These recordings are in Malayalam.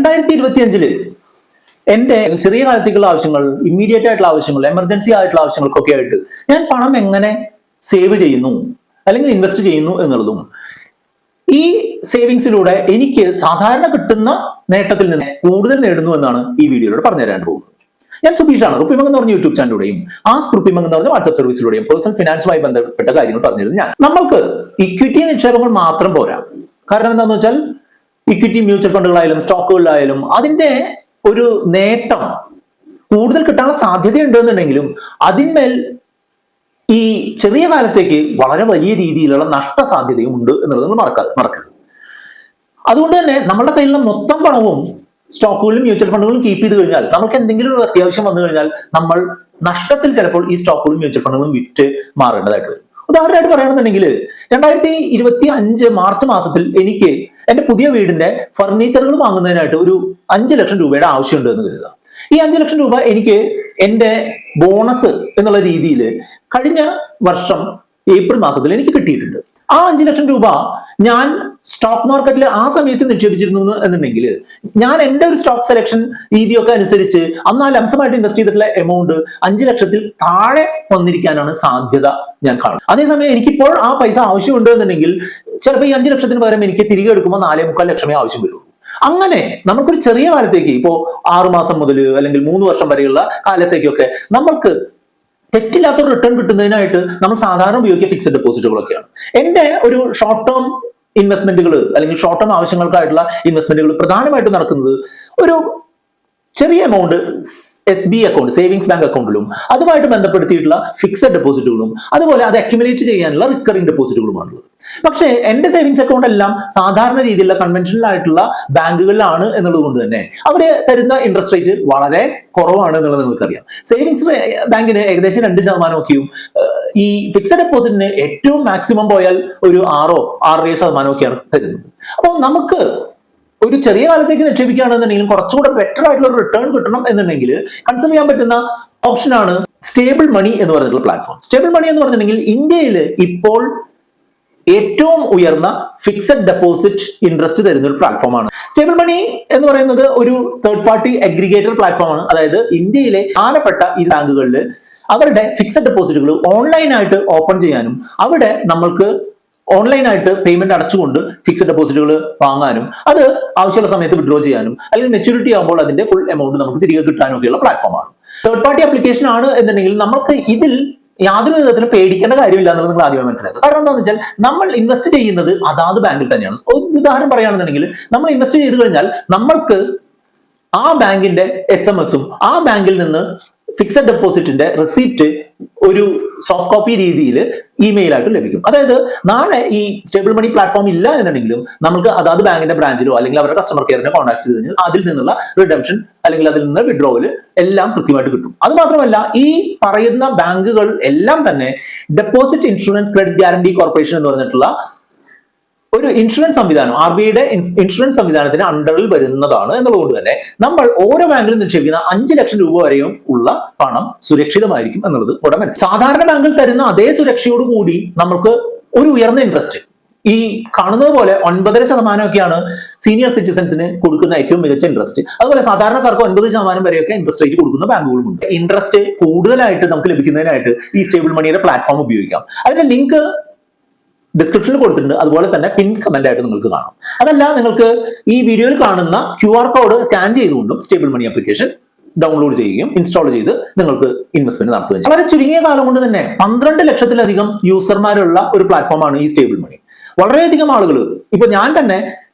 2025 എൻ്റെ ചെറിയ കാലത്തേക്കുള്ള ആവശ്യങ്ങൾ, ഇമ്മീഡിയറ്റ് ആയിട്ടുള്ള ആവശ്യങ്ങൾ, എമർജൻസി ആയിട്ടുള്ള ആവശ്യങ്ങൾക്കൊക്കെ ആയിട്ട് ഞാൻ പണം എങ്ങനെ സേവ് ചെയ്യുന്നു അല്ലെങ്കിൽ ഇൻവെസ്റ്റ് ചെയ്യുന്നു എന്നുള്ളതും ഈ സേവിങ്സിലൂടെ എനിക്ക് സാധാരണ കിട്ടുന്ന നേട്ടത്തിൽ നിന്ന് കൂടുതൽ നേടുന്നു എന്നാണ് ഈ വീഡിയോയിലൂടെ പറഞ്ഞു തരാൻ പോകുന്നത്. ഞാൻ സുബീഷാണ്. റുപ്പിമംഗ് എന്ന് പറഞ്ഞ യൂട്യൂബ് ചാനലിലൂടെയും റുപ്പിമംഗ് എന്ന് പറഞ്ഞ വാട്സ്ആപ്പ് സർവീസിലൂടെയും പേഴ്സണൽ ഫിനാൻസുമായി ബന്ധപ്പെട്ട കാര്യങ്ങൾ പറഞ്ഞിരുന്നു ഞാൻ. നമ്മൾക്ക് ഇക്വിറ്റി നിക്ഷേപങ്ങൾ മാത്രം പോരാ. കാരണം എന്താണെന്ന് വെച്ചാൽ ഇക്വിറ്റി മ്യൂച്വൽ ഫണ്ടുകളായാലും സ്റ്റോക്കുകളിലായാലും അതിന്റെ ഒരു നേട്ടം കൂടുതൽ കിട്ടാനുള്ള സാധ്യതയുണ്ട് എന്നുണ്ടെങ്കിലും അതിന്മേൽ ഈ ചെറിയ കാലത്തേക്ക് വളരെ വലിയ രീതിയിലുള്ള നഷ്ടസാധ്യതയും ഉണ്ട് എന്നുള്ളത് നിങ്ങൾ മറക്കരുത്. അതുകൊണ്ട് തന്നെ നമ്മുടെ കയ്യിലുള്ള മൊത്തം പണവും സ്റ്റോക്കുകളിലും മ്യൂച്വൽ ഫണ്ടുകളും കീപ്പ് ചെയ്ത് കഴിഞ്ഞാൽ നമുക്ക് എന്തെങ്കിലും ഒരു അത്യാവശ്യം വന്നു കഴിഞ്ഞാൽ നമ്മൾ നഷ്ടത്തിൽ ചിലപ്പോൾ ഈ സ്റ്റോക്കുകളും മ്യൂച്വൽ ഫണ്ടുകളും വിറ്റ് മാറേണ്ടതായിട്ട് വരും. ഉദാഹരണമായിട്ട് പറയുകയാണെന്നുണ്ടെങ്കിൽ 2025 മാർച്ച് മാസത്തിൽ എനിക്ക് എന്റെ പുതിയ വീടിന്റെ ഫർണിച്ചറുകൾ വാങ്ങുന്നതിനായിട്ട് ഒരു 5 ലക്ഷം രൂപയുടെ ആവശ്യമുണ്ട് എന്ന് കരുതുക. ഈ 5 ലക്ഷം രൂപ എനിക്ക് എന്റെ ബോണസ് എന്നുള്ള രീതിയിൽ കഴിഞ്ഞ വർഷം ഏപ്രിൽ മാസത്തിൽ എനിക്ക് കിട്ടിയിട്ടുണ്ട്. ആ 5 ലക്ഷം രൂപ ഞാൻ സ്റ്റോക്ക് മാർക്കറ്റിൽ ആ സമയത്ത് നിക്ഷേപിച്ചിരുന്നു എന്നുണ്ടെങ്കിൽ ഞാൻ എന്റെ ഒരു സ്റ്റോക്ക് സെലക്ഷൻ രീതിയൊക്കെ അനുസരിച്ച് അന്ന് ആ ലംസമായിട്ട് ഇൻവെസ്റ്റ് ചെയ്തിട്ടുള്ള എമൗണ്ട് 5 ലക്ഷത്തിൽ താഴെ വന്നിരിക്കാനാണ് സാധ്യത ഞാൻ കാണുന്നത്. അതേസമയം എനിക്കിപ്പോൾ ആ പൈസ ആവശ്യമുണ്ട് എന്നുണ്ടെങ്കിൽ ചിലപ്പോൾ ഈ 5 ലക്ഷത്തിന് പകരം എനിക്ക് തിരികെ എടുക്കുമ്പോൾ 4.25 ലക്ഷമേ ആവശ്യം വരുള്ളൂ. അങ്ങനെ നമുക്കൊരു ചെറിയ കാലത്തേക്ക് ഇപ്പോ 6 മാസം മുതൽ അല്ലെങ്കിൽ 3 വർഷം വരെയുള്ള കാലത്തേക്കൊക്കെ നമ്മൾക്ക് തെറ്റില്ലാത്തൊരു റിട്ടേൺ കിട്ടുന്നതിനായിട്ട് നമ്മൾ സാധാരണ ഉപയോഗിക്കുക ഫിക്സഡ് ഡെപ്പോസിറ്റുകളൊക്കെയാണ്. എന്റെ ഒരു ഷോർട്ട് ടേം ഇൻവെസ്റ്റ്മെന്റുകൾ അല്ലെങ്കിൽ ഷോർട്ട് ടേം ആവശ്യങ്ങൾക്കായിട്ടുള്ള ഇൻവെസ്റ്റ്മെന്റുകൾ പ്രധാനമായിട്ടും നടക്കുന്നത് ഒരു ചെറിയ amount SB account, savings bank അക്കൗണ്ടിലും അതുമായിട്ട് ബന്ധപ്പെടുത്തിയിട്ടുള്ള ഫിക്സഡ് ഡെപ്പോസിറ്റുകളും അതുപോലെ അത് അക്യുമുലേറ്റ് ചെയ്യാനുള്ള റിക്കറിംഗ് ഡെപ്പോസിറ്റുകളുമാണുള്ളത്. പക്ഷേ എന്റെ സേവിങ്സ് അക്കൗണ്ട് എല്ലാം സാധാരണ രീതിയിലുള്ള കൺവെൻഷണൽ ആയിട്ടുള്ള ബാങ്കുകളിലാണ് എന്നുള്ളത് കൊണ്ട് തന്നെ അവര് തരുന്ന ഇൻട്രസ്റ്റ് റേറ്റ് വളരെ കുറവാണ് എന്നുള്ളത് നിങ്ങൾക്കറിയാം. സേവിങ്സ് ബാങ്കിന് ഏകദേശം 2% ഈ ഫിക്സഡ് ഡെപ്പോസിറ്റിന് ഏറ്റവും മാക്സിമം പോയാൽ ഒരു 6-6.5% തരുന്നത്. അപ്പോൾ നമുക്ക് ഒരു ചെറിയ കാലത്തേക്ക് നിക്ഷേപിക്കുകയാണെന്നുണ്ടെങ്കിലും കുറച്ചുകൂടെ ബെറ്റർ ആയിട്ടുള്ള ഒരു റിട്ടേൺ കിട്ടണം എന്നുണ്ടെങ്കിൽ കൺസിഡർ ചെയ്യാൻ പറ്റുന്ന ഓപ്ഷനാണ് സ്റ്റേബിൾ മണി എന്ന് പറഞ്ഞിട്ടുള്ള പ്ലാറ്റ്ഫോം. സ്റ്റേബിൾ മണി എന്ന് പറഞ്ഞിട്ടുണ്ടെങ്കിൽ ഇന്ത്യയിൽ ഇപ്പോൾ ഏറ്റവും ഉയർന്ന ഫിക്സഡ് ഡെപ്പോസിറ്റ് ഇൻട്രസ്റ്റ് തരുന്ന ഒരു പ്ലാറ്റ്ഫോമാണ്. സ്റ്റേബിൾ മണി എന്ന് പറയുന്നത് ഒരു തേർഡ് പാർട്ടി അഗ്രിഗേറ്റർ പ്ലാറ്റ്ഫോമാണ്. അതായത് ഇന്ത്യയിലെ പ്രധാനപ്പെട്ട ഈ ബാങ്കുകളിൽ അവരുടെ ഫിക്സഡ് ഡെപ്പോസിറ്റുകൾ ഓൺലൈനായിട്ട് ഓപ്പൺ ചെയ്യാനും അവിടെ നമ്മൾക്ക് ഓൺലൈനായിട്ട് പേയ്മെന്റ് അടച്ചുകൊണ്ട് ഫിക്സഡ് ഡെപ്പോസിറ്റുകൾ വാങ്ങാനും അത് ആവശ്യമുള്ള സമയത്ത് വിഡ്രോ ചെയ്യാനും അല്ലെങ്കിൽ മെച്യൂരിറ്റി ആകുമ്പോൾ അതിന്റെ ഫുൾ എമൗണ്ട് നമുക്ക് തിരികെ കിട്ടാനും ഒക്കെയുള്ള പ്ലാറ്റ്ഫോമാണ്. തേർഡ് പാർട്ടി ആപ്ലിക്കേഷൻ ആണ് എന്നുണ്ടെങ്കിൽ നമുക്ക് ഇതിൽ യാതൊരു വിധത്തിലും പേടിക്കേണ്ട കാര്യമില്ല എന്നുള്ളത് നിങ്ങൾ ആദ്യമേ മനസ്സിലാക്കുക. കാരണം എന്താണെന്ന് വെച്ചാൽ നമ്മൾ ഇൻവെസ്റ്റ് ചെയ്യുന്നത് അതാത് ബാങ്കിൽ തന്നെയാണ്. ഒരു ഉദാഹരണം പറയുകയാണെന്നുണ്ടെങ്കിൽ നമ്മൾ ഇൻവെസ്റ്റ് ചെയ്ത് കഴിഞ്ഞാൽ നമ്മൾക്ക് ആ ബാങ്കിന്റെ SMS-ഉം ആ ബാങ്കിൽ നിന്ന് ഫിക്സഡ് ഡെപ്പോസിറ്റിന്റെ റെസിപ്റ്റ് ഒരു സോഫ്റ്റ് കോപ്പി രീതിയിൽ ഇമെയിലായിട്ട് ലഭിക്കും. അതായത് നാളെ ഈ സ്റ്റേബിൾ മണി പ്ലാറ്റ്ഫോം ഇല്ല എന്നുണ്ടെങ്കിലും നമുക്ക് അതാത് ബാങ്കിന്റെ ബ്രാഞ്ചിലോ അല്ലെങ്കിൽ അവരുടെ കസ്റ്റമർ കെയറിനെ കോൺടാക്ട് ചെയ്ത് കഴിഞ്ഞാൽ അതിൽ നിന്നുള്ള റിഡംഷൻ അല്ലെങ്കിൽ അതിൽ നിന്ന് വിഡ്രോവല് എല്ലാം കൃത്യമായിട്ട് കിട്ടും. അത് മാത്രമല്ല ഈ പറയുന്ന ബാങ്കുകൾ എല്ലാം തന്നെ deposit insurance credit guarantee corporation എന്ന് പറഞ്ഞിട്ടുള്ള ഒരു ഇൻഷുറൻസ് സംവിധാനം, RBIയുടെ ഇൻഷുറൻസ് സംവിധാനത്തിന് അണ്ടറിൽ വരുന്നതാണ് എന്നുള്ളതുകൊണ്ട് തന്നെ നമ്മൾ ഓരോ ബാങ്കിലും നിക്ഷേപിക്കുന്ന 5 ലക്ഷം രൂപ വരെയും ഉള്ള പണം സുരക്ഷിതമായിരിക്കും എന്നുള്ളത് ഇവിടെ മനസ്സിലാക്കാം. സാധാരണ ബാങ്കിൽ തരുന്ന അതേ സുരക്ഷയോടുകൂടി നമുക്ക് ഒരു ഉയർന്ന ഇൻട്രസ്റ്റ് ഈ കാണുന്നത് പോലെ 9.5% സീനിയർ സിറ്റിസൺസിന് കൊടുക്കുന്ന ഏറ്റവും മികച്ച ഇൻട്രസ്റ്റ്. അതുപോലെ സാധാരണക്കാർക്ക് 9% വരെയൊക്കെ ഇൻട്രസ്റ്റ് റേറ്റ് കൊടുക്കുന്ന ബാങ്കുകളുമുണ്ട്. ഇൻട്രസ്റ്റ് കൂടുതലായിട്ട് നമുക്ക് ലഭിക്കുന്നതിനായിട്ട് ഈ സ്റ്റേബിൾ മണിയുടെ പ്ലാറ്റ്ഫോം ഉപയോഗിക്കാം. അതിന്റെ ലിങ്ക് ഡിസ്ക്രിപ്ഷനിൽ കൊടുത്തിട്ടുണ്ട്. അതുപോലെ തന്നെ പിൻ കമന്റ് ആയിട്ട് നിങ്ങൾക്ക് കാണാം. അതല്ല നിങ്ങൾക്ക് ഈ വീഡിയോയിൽ കാണുന്ന QR കോഡ് സ്കാൻ ചെയ്തുകൊണ്ടും സ്റ്റേബിൾ മണി ആപ്ലിക്കേഷൻ ഡൗൺലോഡ് ചെയ്യുകയും ഇൻസ്റ്റാൾ ചെയ്ത് നിങ്ങൾക്ക് ഇൻവെസ്റ്റ്മെന്റ് നടത്തുകയും ചെയ്യും. വളരെ ചുരുങ്ങിയ കാലം കൊണ്ട് തന്നെ 12 ലക്ഷത്തിലധികം യൂസർമാരുള്ള ഒരു പ്ലാറ്റ്ഫോമാണ് ഈ സ്റ്റേബിൾ മണി. വളരെയധികം ആളുകൾ ഇപ്പൊ ഞാൻ തന്നെ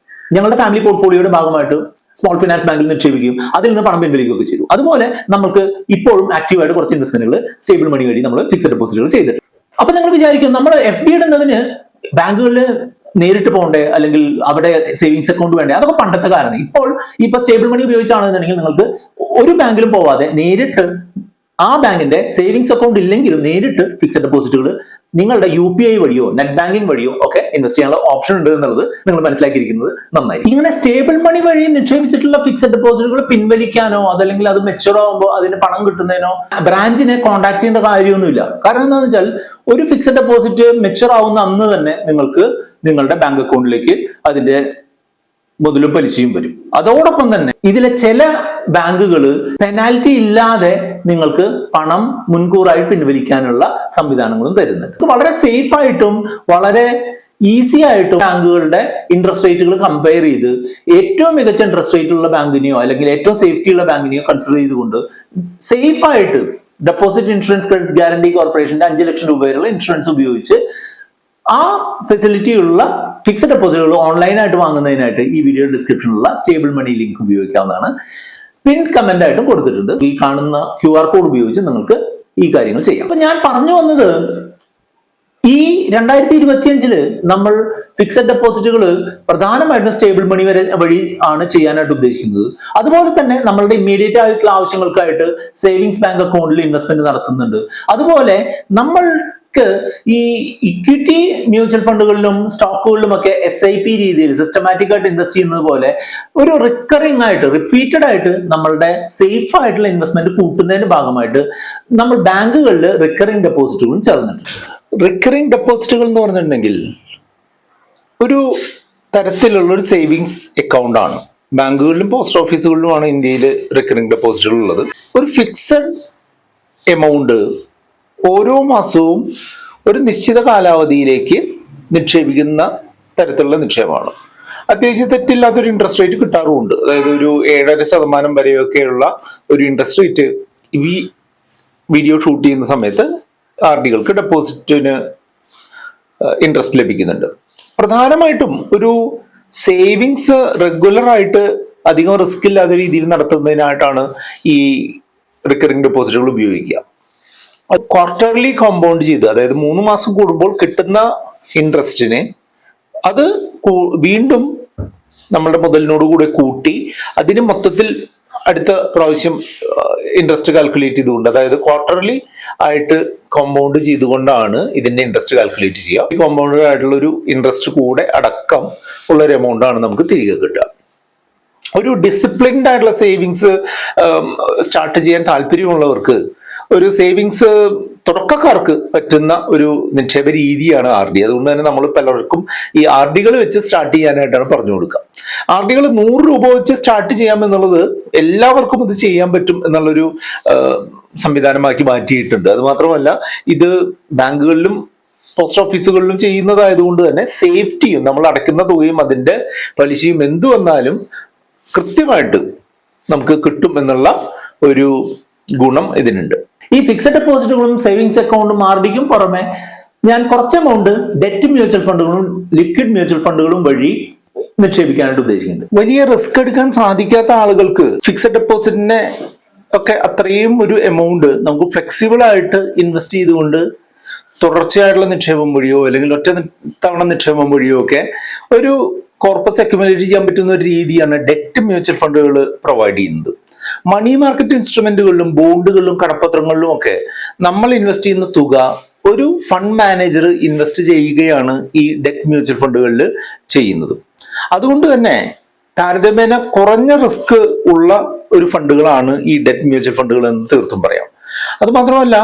ഞങ്ങളുടെ ഫാമിലി പോർട്ട്ഫോളിയോയുടെ ഭാഗമായിട്ട് സ്മോൾ ഫിനാൻസ് ബാങ്കിൽ നിക്ഷേപിക്കുകയും അതിൽ നിന്ന് പണം പിൻവലിക്കുകയൊക്കെ ചെയ്തു. അതുപോലെ നമുക്ക് ഇപ്പോഴും ആക്റ്റീവായിട്ട് കുറച്ച് ഇൻവെസ്റ്റ്മെന്റുകൾ സ്റ്റേബിൾ മണി വഴി നമ്മൾ ഫിക്സഡ് ഡെപ്പോസിറ്റുകൾ ചെയ്തിട്ടുണ്ട്. അപ്പൊ നിങ്ങൾ വിചാരിക്കും നമ്മൾ FD ഇടുന്നതിന് ബാങ്കുകളിൽ നേരിട്ട് പോകണ്ടേ അല്ലെങ്കിൽ അവിടെ സേവിങ്സ് അക്കൗണ്ട് വേണ്ടേ? അതൊക്കെ പണ്ടത്തെ കാലമാണ്. ഇപ്പൊ സ്റ്റേബിൾ മണി ഉപയോഗിച്ചാണെന്നുണ്ടെങ്കിൽ നിങ്ങൾക്ക് ഒരു ബാങ്കിലും പോവാതെ നേരിട്ട് ആ ബാങ്കിന്റെ സേവിങ്സ് അക്കൗണ്ട് ഇല്ലെങ്കിലും നേരിട്ട് ഫിക്സഡ് ഡെപ്പോസിറ്റുകൾ നിങ്ങളുടെ UPI വഴിയോ നെറ്റ് ബാങ്കിങ് വഴിയോ ഒക്കെ ഇൻവെസ്റ്റ് ചെയ്യാനുള്ള ഓപ്ഷൻ ഉണ്ട് എന്നുള്ളത് നിങ്ങൾ മനസ്സിലാക്കിയിരിക്കുന്നത് നന്നായി. ഇങ്ങനെ സ്റ്റേബിൾ മണി വഴി നിക്ഷേപിച്ചിട്ടുള്ള ഫിക്സഡ് ഡെപ്പോസിറ്റുകൾ പിൻവലിക്കാനോ അതല്ലെങ്കിൽ അത് മെച്ചൂർ ആകുമ്പോൾ അതിന് പണം കിട്ടുന്നതിനോ ബ്രാഞ്ചിനെ കോൺടാക്ട് ചെയ്യേണ്ട കാര്യമൊന്നുമില്ല. കാരണം എന്താണെന്ന് വെച്ചാൽ ഒരു ഫിക്സഡ് ഡെപ്പോസിറ്റ് മെച്ചൂർ ആവുന്ന അന്ന് തന്നെ നിങ്ങൾക്ക് നിങ്ങളുടെ ബാങ്ക് അക്കൗണ്ടിലേക്ക് അതിന്റെ മുതലും പലിശയും വരും. അതോടൊപ്പം തന്നെ ഇതിലെ ചില ബാങ്കുകൾ പെനാൽറ്റി ഇല്ലാതെ നിങ്ങൾക്ക് പണം മുൻകൂറായി പിൻവലിക്കാനുള്ള സംവിധാനങ്ങളും തരുന്നുണ്ട്. വളരെ സേഫ് ആയിട്ടും വളരെ ഈസി ആയിട്ടും ബാങ്കുകളുടെ ഇൻട്രസ്റ്റ് റേറ്റുകൾ കമ്പയർ ചെയ്ത് ഏറ്റവും മികച്ച ഇൻട്രസ്റ്റ് റേറ്റ് ഉള്ള ബാങ്കിനെയോ അല്ലെങ്കിൽ ഏറ്റവും സേഫ്റ്റി ഉള്ള ബാങ്കിനെയോ കൺസിഡർ ചെയ്തുകൊണ്ട് സേഫ് ആയിട്ട് ഡെപ്പോസിറ്റ് ഇൻഷുറൻസ് ക്രെഡിറ്റ് ഗ്യാരണ്ടി കോർപ്പറേഷന്റെ 5 ലക്ഷം രൂപ വരെയുള്ള ഇൻഷുറൻസ് ഉപയോഗിച്ച് ആ ഫെസിലിറ്റി ഉള്ള ഫിക്സഡ് ഡെപ്പോസിറ്റുകൾ ഓൺലൈനായിട്ട് വാങ്ങുന്നതിനായിട്ട് ഈ വീഡിയോ ഡിസ്ക്രിപ്ഷനിലുള്ള സ്റ്റേബിൾ മണി ലിങ്ക് ഉപയോഗിക്കാവുന്നതാണ്. പിൻ കമന്റ് ആയിട്ടും കൊടുത്തിട്ടുണ്ട്. ഈ കാണുന്ന QR കോഡ് ഉപയോഗിച്ച് നിങ്ങൾക്ക് ഈ കാര്യങ്ങൾ ചെയ്യാം. അപ്പൊ ഞാൻ പറഞ്ഞു വന്നത്, ഈ 2025 നമ്മൾ ഫിക്സഡ് ഡെപ്പോസിറ്റുകൾ പ്രധാനമായിട്ടും സ്റ്റേബിൾ മണി വഴി ആണ് ചെയ്യാനായിട്ട് ഉദ്ദേശിക്കുന്നത്. അതുപോലെ തന്നെ നമ്മളുടെ ഇമ്മീഡിയറ്റ് ആയിട്ടുള്ള ആവശ്യങ്ങൾക്കായിട്ട് സേവിങ്സ് ബാങ്ക് അക്കൗണ്ടിൽ ഇൻവെസ്റ്റ്മെന്റ് നടത്തുന്നുണ്ട്. അതുപോലെ നമ്മൾക്ക് ഈ ഇക്വിറ്റി മ്യൂച്വൽ ഫണ്ടുകളിലും സ്റ്റോക്കുകളിലും ഒക്കെ SIP രീതിയിൽ സിസ്റ്റമാറ്റിക് ആയിട്ട് ഇൻവെസ്റ്റ് ചെയ്യുന്നത് പോലെ ഒരു റിക്കറിംഗ് ആയിട്ട് റിപ്പീറ്റഡ് ആയിട്ട് നമ്മളുടെ സേഫ് ആയിട്ടുള്ള ഇൻവെസ്റ്റ്മെന്റ് കൂട്ടുന്നതിന്റെ ഭാഗമായിട്ട് നമ്മൾ ബാങ്കുകളിൽ റിക്കറിംഗ് ഡെപ്പോസിറ്റുകളും ചേർന്നിട്ടുണ്ട്. റിക്കറിംഗ് ഡെപ്പോസിറ്റുകൾ എന്ന് പറഞ്ഞിട്ടുണ്ടെങ്കിൽ ഒരു തരത്തിലുള്ള ഒരു സേവിങ്സ് അക്കൗണ്ട് ആണ്. ബാങ്കുകളിലും പോസ്റ്റ് ഓഫീസുകളിലുമാണ് ഇന്ത്യയിൽ റിക്കറിംഗ് ഡെപ്പോസിറ്റുകൾ ഉള്ളത്. ഒരു ഫിക്സഡ് എമൗണ്ട് ഓരോ മാസവും ഒരു നിശ്ചിത കാലാവധിയിലേക്ക് നിക്ഷേപിക്കുന്ന തരത്തിലുള്ള നിക്ഷേപമാണ്. അത്യാവശ്യം തെറ്റില്ലാത്തൊരു ഇൻട്രസ്റ്റ് റേറ്റ് കിട്ടാറുമുണ്ട്. അതായത് ഒരു 7.5% വരെയൊക്കെയുള്ള ഒരു ഇൻട്രസ്റ്റ് റേറ്റ് ഈ വീഡിയോ ഷൂട്ട് ചെയ്യുന്ന സമയത്ത് RDകൾക്ക് ഡെപ്പോസിറ്റിന് ഇൻട്രസ്റ്റ് ലഭിക്കുന്നുണ്ട്. പ്രധാനമായിട്ടും ഒരു സേവിങ്സ് റെഗുലർ ആയിട്ട് അധികം റിസ്ക് ഇല്ലാത്ത രീതിയിൽ നടത്തുന്നതിനായിട്ടാണ് ഈ റിക്കറിംഗ് ഡെപ്പോസിറ്റുകൾ ഉപയോഗിക്കുക. ക്വാർട്ടർലി കോമ്പൗണ്ട് ചെയ്ത്, അതായത് 3 മാസം കൂടുമ്പോൾ കിട്ടുന്ന ഇൻട്രസ്റ്റിനെ അത് വീണ്ടും നമ്മളുടെ മുതലിനോട് കൂടെ കൂട്ടി അതിന് മൊത്തത്തിൽ അടുത്ത പ്രാവശ്യം ഇൻട്രസ്റ്റ് കാൽക്കുലേറ്റ് ചെയ്തുകൊണ്ട്, അതായത് ക്വാർട്ടർലി ആയിട്ട് കോമ്പൗണ്ട് ചെയ്തുകൊണ്ടാണ് ഇതിന്റെ ഇൻട്രസ്റ്റ് കാൽക്കുലേറ്റ് ചെയ്യുക. ഈ കോമ്പൗണ്ടഡ് ആയിട്ടുള്ള ഒരു ഇൻട്രസ്റ്റ് കൂടെ അടക്കം ഉള്ള ഒരു എമൗണ്ട് ആണ് നമുക്ക് തിരികെ കിട്ടുക. ഒരു ഡിസിപ്ലിൻഡ് ആയിട്ടുള്ള സേവിങ്സ് സ്റ്റാർട്ട് ചെയ്യാൻ താല്പര്യമുള്ളവർക്ക്, ഒരു സേവിങ്സ് തുടക്കക്കാർക്ക് പറ്റുന്ന ഒരു നിക്ഷേപ രീതിയാണ് RD. അതുകൊണ്ട് തന്നെ നമ്മൾ പലർക്കും ഈ RDകൾ വെച്ച് സ്റ്റാർട്ട് ചെയ്യാനായിട്ടാണ് പറഞ്ഞു കൊടുക്കുക. RDകൾ 100 രൂപ വെച്ച് സ്റ്റാർട്ട് ചെയ്യാമെന്നുള്ളത് എല്ലാവർക്കും ഇത് ചെയ്യാൻ പറ്റും എന്നുള്ളൊരു സംവിധാനമാക്കി മാറ്റിയിട്ടുണ്ട്. അത് മാത്രമല്ല, ഇത് ബാങ്കുകളിലും പോസ്റ്റ് ഓഫീസുകളിലും ചെയ്യുന്നതായതുകൊണ്ട് തന്നെ സേഫ്റ്റിയും നമ്മൾ അടയ്ക്കുന്ന തുകയും അതിന്റെ പലിശയും എന്തു വന്നാലും കൃത്യമായിട്ട് നമുക്ക് കിട്ടും എന്നുള്ള ഒരു ഗുണം ഇതിനുണ്ട്. ഈ ഫിക്സഡ് ഡെപ്പോസിറ്റുകളും സേവിങ്സ് അക്കൗണ്ടും RDക്കും പുറമെ ഞാൻ കുറച്ച് എമൗണ്ട് ഡെറ്റ് മ്യൂച്വൽ ഫണ്ടുകളും ലിക്വിഡ് മ്യൂച്വൽ ഫണ്ടുകളും വഴി നിക്ഷേപിക്കാനായിട്ട് ഉദ്ദേശിക്കുന്നുണ്ട്. വലിയ റിസ്ക് എടുക്കാൻ സാധിക്കാത്ത ആളുകൾക്ക് ഫിക്സഡ് ഡെപ്പോസിറ്റിനെ ഒക്കെ അത്രയും ഒരു എമൗണ്ട് നമുക്ക് ഫ്ലെക്സിബിൾ ആയിട്ട് ഇൻവെസ്റ്റ് ചെയ്തുകൊണ്ട് തുടർച്ചയായിട്ടുള്ള നിക്ഷേപം വഴിയോ അല്ലെങ്കിൽ ഒറ്റ തവണ നിക്ഷേപം വഴിയോ ഒക്കെ ഒരു കോർപ്പസ് അക്യുമുലേറ്റ് ചെയ്യാൻ പറ്റുന്ന ഒരു രീതിയാണ് ഡെറ്റ് മ്യൂച്വൽ ഫണ്ടുകൾ പ്രൊവൈഡ് ചെയ്യുന്നത്. മണി മാർക്കറ്റ് ഇൻസ്ട്രുമെന്റുകളിലും ബോണ്ടുകളിലും കടപ്പത്രങ്ങളിലും ഒക്കെ നമ്മൾ ഇൻവെസ്റ്റ് ചെയ്യുന്ന തുക ഒരു ഫണ്ട് മാനേജർ ഇൻവെസ്റ്റ് ചെയ്യുകയാണ് ഈ ഡെറ്റ് മ്യൂച്വൽ ഫണ്ടുകളിൽ ചെയ്യുന്നത്. അതുകൊണ്ട് തന്നെ താരതമ്യേന കുറഞ്ഞ റിസ്ക് ഉള്ള ഒരു ഫണ്ടുകളാണ് ഈ ഡെറ്റ് മ്യൂച്വൽ ഫണ്ടുകൾ എന്ന് തീർത്തും പറയാം. അത് മാത്രമല്ല,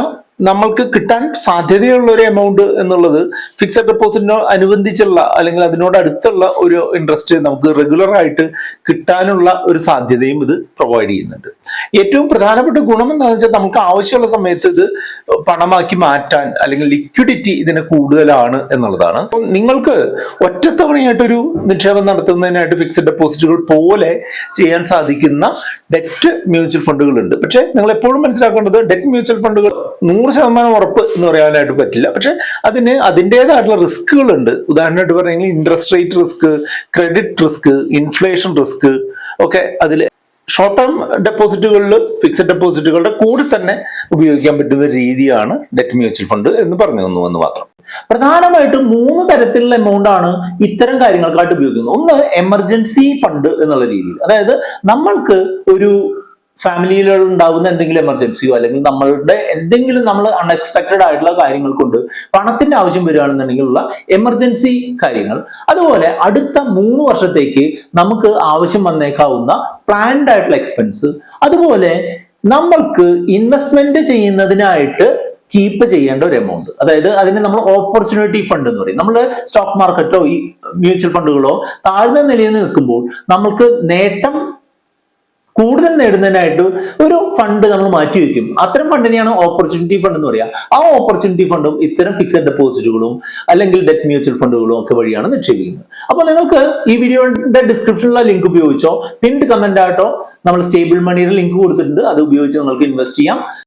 നമ്മൾക്ക് കിട്ടാൻ സാധ്യതയുള്ള ഒരു എമൗണ്ട് എന്നുള്ളത് ഫിക്സഡ് ഡെപ്പോസിറ്റിനോ അനുബന്ധിച്ചുള്ള അല്ലെങ്കിൽ അതിനോട് അടുത്തുള്ള ഒരു ഇൻട്രസ്റ്റ് നമുക്ക് റെഗുലർ ആയിട്ട് കിട്ടാനുള്ള ഒരു സാധ്യതയും ഇത് പ്രൊവൈഡ് ചെയ്യുന്നുണ്ട്. ഏറ്റവും പ്രധാനപ്പെട്ട ഗുണം എന്താണെന്ന് വെച്ചാൽ, നമുക്ക് ആവശ്യമുള്ള സമയത്ത് ഇത് പണമാക്കി മാറ്റാൻ അല്ലെങ്കിൽ ലിക്വിഡിറ്റി ഇതിന് കൂടുതലാണ് എന്നുള്ളതാണ്. നിങ്ങൾക്ക് ഒറ്റത്തവണയായിട്ടൊരു നിക്ഷേപം നടത്തുന്നതിനായിട്ട് ഫിക്സഡ് ഡെപ്പോസിറ്റുകൾ പോലെ ചെയ്യാൻ സാധിക്കുന്ന ഡെറ്റ് മ്യൂച്വൽ ഫണ്ടുകളുണ്ട്. പക്ഷെ നിങ്ങൾ എപ്പോഴും മനസ്സിലാക്കേണ്ടത്, ഡെറ്റ് മ്യൂച്വൽ ഫണ്ടുകൾ 100% ഉറപ്പ് എന്ന് പറയാനായിട്ട് പറ്റില്ല. പക്ഷെ അതിന് അതിൻ്റെതായിട്ടുള്ള റിസ്കുകളുണ്ട്. ഉദാഹരണമായിട്ട് പറയുകയാണെങ്കിൽ interest rate risk, credit risk, inflation risk ഒക്കെ അതിൽ ഷോർട്ട് ടേം ഡെപ്പോസിറ്റുകളിൽ ഫിക്സഡ് ഡെപ്പോസിറ്റുകളുടെ കൂടെ തന്നെ ഉപയോഗിക്കാൻ പറ്റുന്ന രീതിയാണ് ഡെറ്റ് മ്യൂച്വൽ ഫണ്ട് എന്ന് പറഞ്ഞു തന്നു എന്ന് മാത്രം. പ്രധാനമായിട്ടും 3 തരത്തിലുള്ള എമൗണ്ട് ആണ് ഇത്തരം കാര്യങ്ങൾക്കായിട്ട് ഉപയോഗിക്കുന്നത്. ഒന്ന്, എമർജൻസി ഫണ്ട് എന്നുള്ള രീതിയിൽ, അതായത് നമ്മൾക്ക് ഒരു ഫാമിലിയിൽ ഉണ്ടാകുന്ന എന്തെങ്കിലും എമർജൻസിയോ അല്ലെങ്കിൽ നമ്മളുടെ എന്തെങ്കിലും നമ്മൾ അൺഎക്സ്പെക്ടഡ് ആയിട്ടുള്ള കാര്യങ്ങൾ കൊണ്ട് പണത്തിന്റെ ആവശ്യം വരികയാണെന്നുണ്ടെങ്കിലുള്ള എമർജൻസി കാര്യങ്ങൾ. അതുപോലെ അടുത്ത 3 വർഷത്തേക്ക് നമുക്ക് ആവശ്യം വന്നേക്കാവുന്ന പ്ലാൻഡ് ആയിട്ടുള്ള എക്സ്പെൻസ്. അതുപോലെ നമ്മൾക്ക് ഇൻവെസ്റ്റ്മെന്റ് ചെയ്യുന്നതിനായിട്ട് കീപ്പ് ചെയ്യേണ്ട ഒരു എമൗണ്ട്. അതായത് അതിനെ നമ്മൾ ഓപ്പർച്യൂണിറ്റി ഫണ്ട് എന്ന് പറയും. നമ്മൾ സ്റ്റോക്ക് മാർക്കറ്റോ ഈ മ്യൂച്വൽ ഫണ്ടുകളോ താഴ്ന്ന നിലയിൽ നിൽക്കുമ്പോൾ നമ്മൾക്ക് നേട്ടം കൂടുതൽ നേടുന്നതിനായിട്ട് ഒരു ഫണ്ട് നമ്മൾ മാറ്റി വെക്കും. അത്തരം ഫണ്ടിനെയാണ് ഓപ്പർച്യൂണിറ്റി ഫണ്ട് എന്ന് പറയുക. ആ ഓപ്പർച്യൂണിറ്റി ഫണ്ടും ഇത്തരം ഫിക്സഡ് ഡെപ്പോസിറ്റുകളും അല്ലെങ്കിൽ ഡെറ്റ് മ്യൂച്വൽ ഫണ്ടുകളും ഒക്കെ വഴിയാണ് നിക്ഷേപിക്കുന്നത്. അപ്പോൾ നിങ്ങൾക്ക് ഈ വീഡിയോയുടെ ഡിസ്ക്രിപ്ഷനിലുള്ള ലിങ്ക് ഉപയോഗിച്ചോ പിൻഡ് കമന്റ് ആയിട്ടോ നമ്മൾ സ്റ്റേബിൾ മണിയുടെ ലിങ്ക് കൊടുത്തിട്ടുണ്ട്, അത് ഉപയോഗിച്ച് നിങ്ങൾക്ക് ഇൻവെസ്റ്റ് ചെയ്യാം.